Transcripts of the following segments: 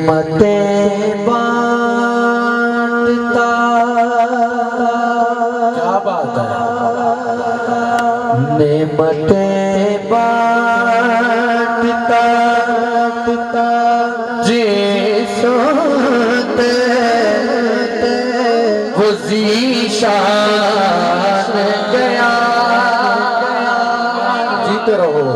नेमतें बांटता। क्या बात है। नेमतें बांटता जिसोते वो ज़ीशान गया। जीते रहो।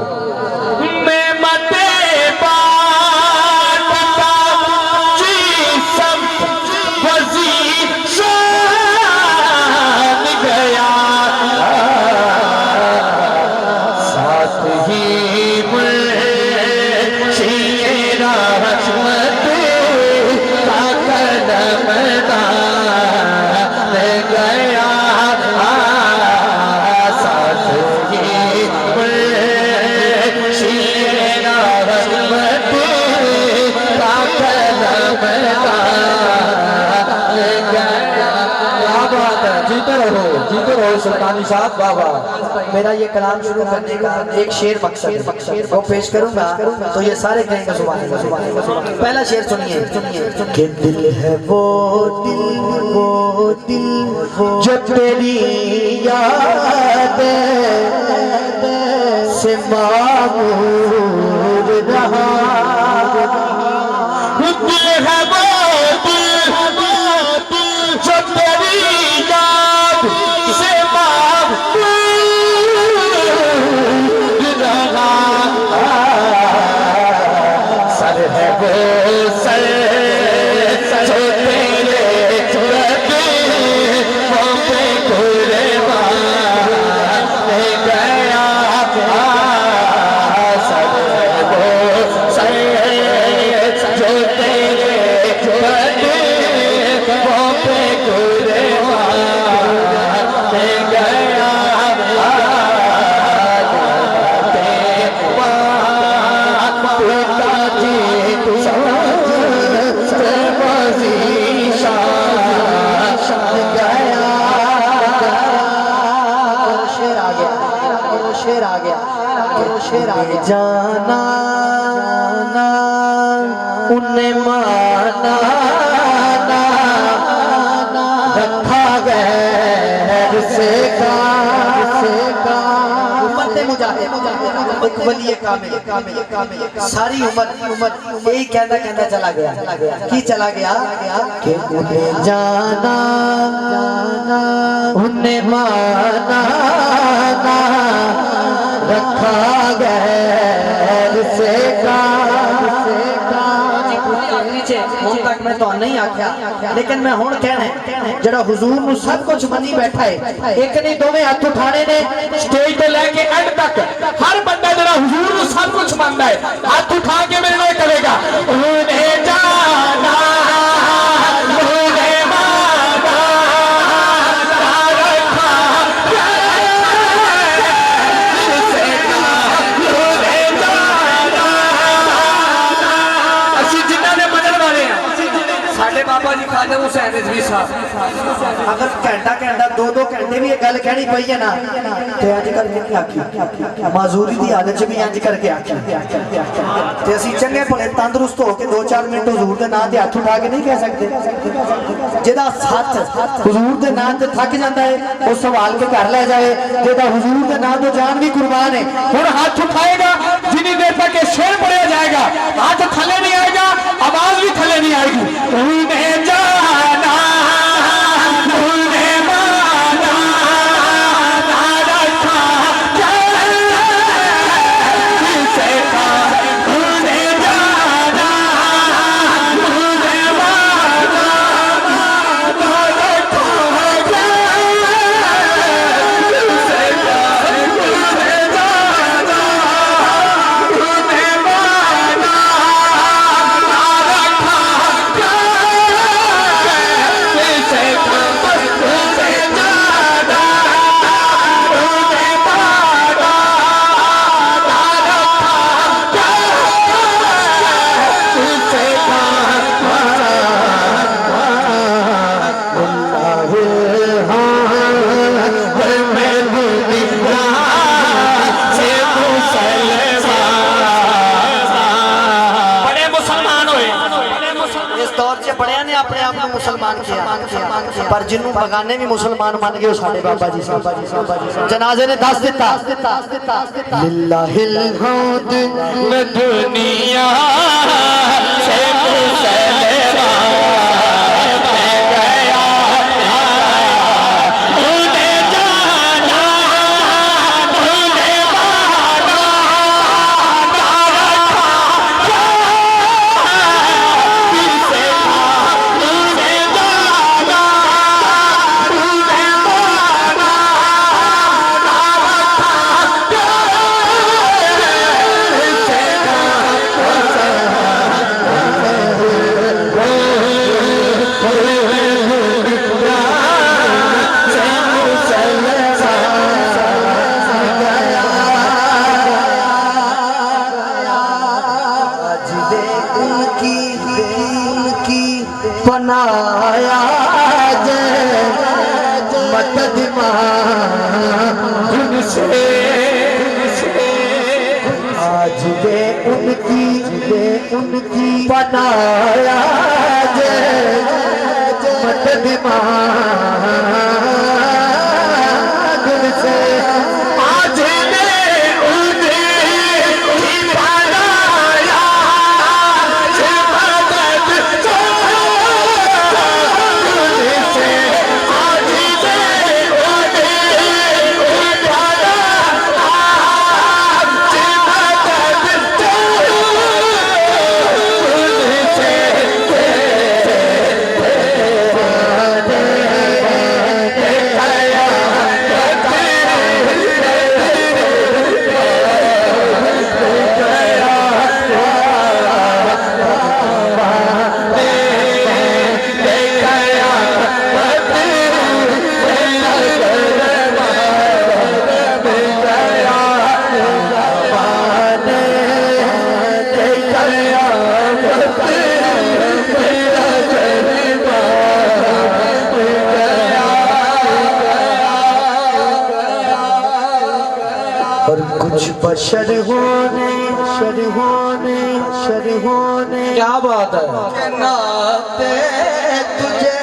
जीते रहो सुल्तानी साहब बाबा। मेरा ये कलाम शुरू करने का एक शेर मकसद वो पेश करूंगा तो ये सारे कहेंगे सुभान अल्लाह। पहला शेर सुनिए कि दिल है वो दिल जो तेरी याद से मामूर रहा। दिल है वो दिल जो तेरी याद से मामूर रहा। सर है वो सर जो तेरे कदमों पे कुर्बान गया। सर है वो सर जो तेरे कदमों पे कुर्बान गया। शेर आ गया जाना उन्हें माना रखा गैर से का एक वली कामिल सारी उम्र यही कहता चला गया कि चला गया कि उन्हें जाना उन्हें माना रखा गैर से का। तक मैं तो नहीं आख्या लेकिन मैं हुण कहना जरा हुजूर नु सब कुछ मनी बैठा है। एक नहीं दोवें हाथ उठाने ने स्टेज पे लेके एंड तक हर बंदा जरा हुजूर नु सब कुछ मानदा है हाथ उठा के मेरे नाल करेगा। उन्हें जाना बाबा जी खाजा हुसैन रिजवी साहब अगर घंटा दो घंटे भी गल कहनी पई है ना तो अज करके नहीं आखी माजूरी की हालत च भी अज करके आखी ते असीं चंगे भले तंदुरुस्त होकर 2-4 मिनट हुजूर के नाम से हाथ उठा के नहीं कह सकते। जिहदा सच हुजूर के नाम से थक जाता है वो संभाल के घर ले जाए। जिहदा हुजूर के नाम तो जान भी कुर्बान है हुण हाथ उठाएगा जिन्नी देर तक शेर पढ़िया जाएगा हाथ थले नहीं आएगा आवाज भी थले नहीं आएगी। उन्हें जाना उन्हें माना रखा गैर से का। उन्हें जाना उन्हें माना रखा गैर से का। उन्हें जाना उन्हें माना इस दौर च बड़िया ने अपने आप को मुसलमान किया, पर जिन्होंने बगाने भी मुसलमान मान गए साडे बाबा जी जनाजे ने दस दिता लिल्लाहिल हम्द दुनिया से बनाया मदद से आज दे उनकी बनाया मदद से आज दे उनकी बनाया और कुछ बशर होने क्या बात है के नाते तुझे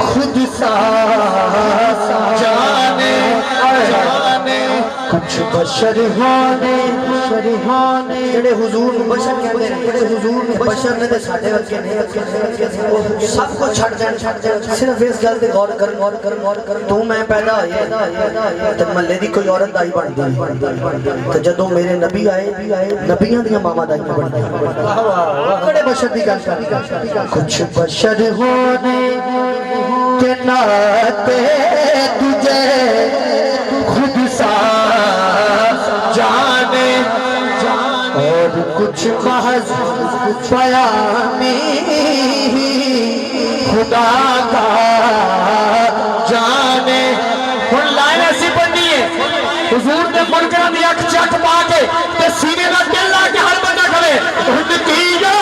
खुद सा जाने कुछ बशर होने जेड़े हुजूर नूं बशर कहंदे ने जेड़े हुजूर नूं बशर ने ते साडे वर्गे ने सब कुछ छड़ जाण सिर्फ इस गल ते गौर कर तू मैं पैदा होए ते महल्ले दी कोई औरत दाई बन गई ते जदों मेरे नबी आए नबियां दी मामा दाई बन गई बड़े बशर दी गल कर कुछ बशर होने के नाते तुझे खुद सा जाने और कुछ महज बयानी खुदा का जाने हुण लाइन ऐसी बननी है हुजूर ने मुनकरां दी अख चक पा के ते सीने दा दिल ला के हर बंदा खड़े हुण की का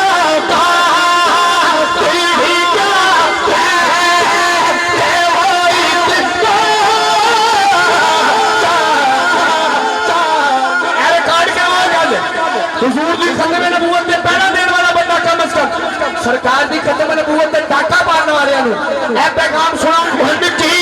हुजूर दी खत्म नबूवत ते पहरा देने वाला बंदा कम अज कम सरकार दी खत्म नबूवत ते डाका मारने वाले नु ए पैगाम सुना हुण की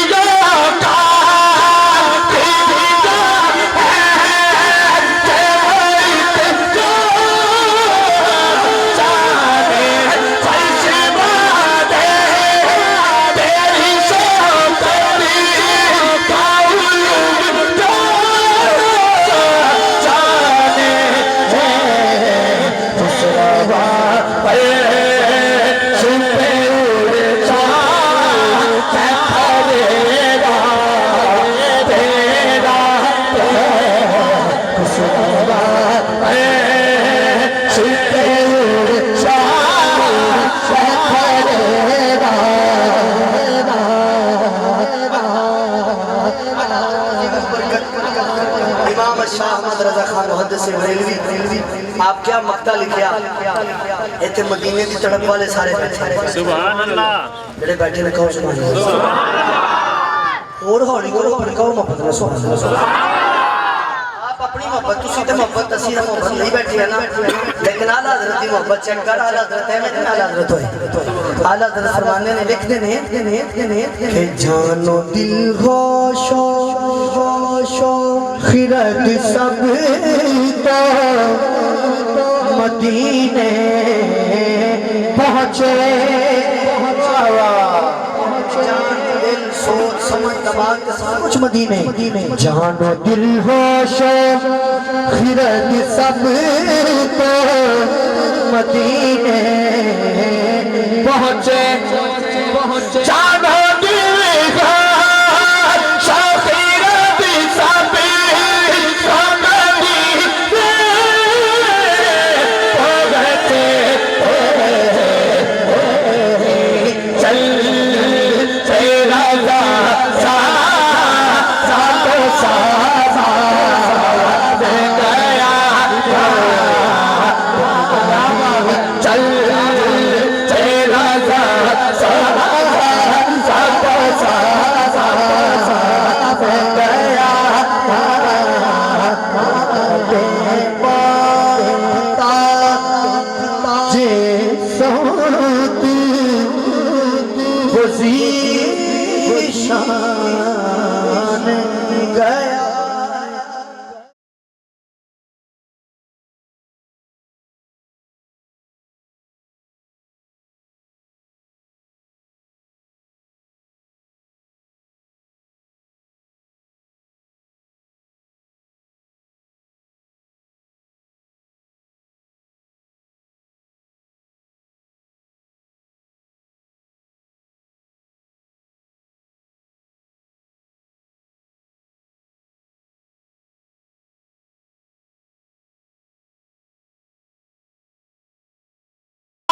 आप क्या मक्ता लिखिया इतने मदीने की तड़प वाले सारे सुभान अल्लाह जेड़े बैठे ने कहो सुभान अल्लाह और हौली करो भड़काओ मत सुभान अल्लाह आप अपनी मोहब्बत तुसी ते मोहब्बत असी ते मोहब्बत नहीं बैठी है ना लेकिन आला हज़रत की मोहब्बत चेक कर आला हज़रत है मैं आला हज़रत होए आला हज़रत फरमाने ने लिखते ने कि जानो दिल होशो खिरद सब तो मदीने पहुँचे सोच समझ दिमाग के सब कुछ मदीने जानो दिल होश खिरद सब तो मदीने पहुंचे जानो दिल होश खिरद सब तो मदीने पहुंचे चल शान गया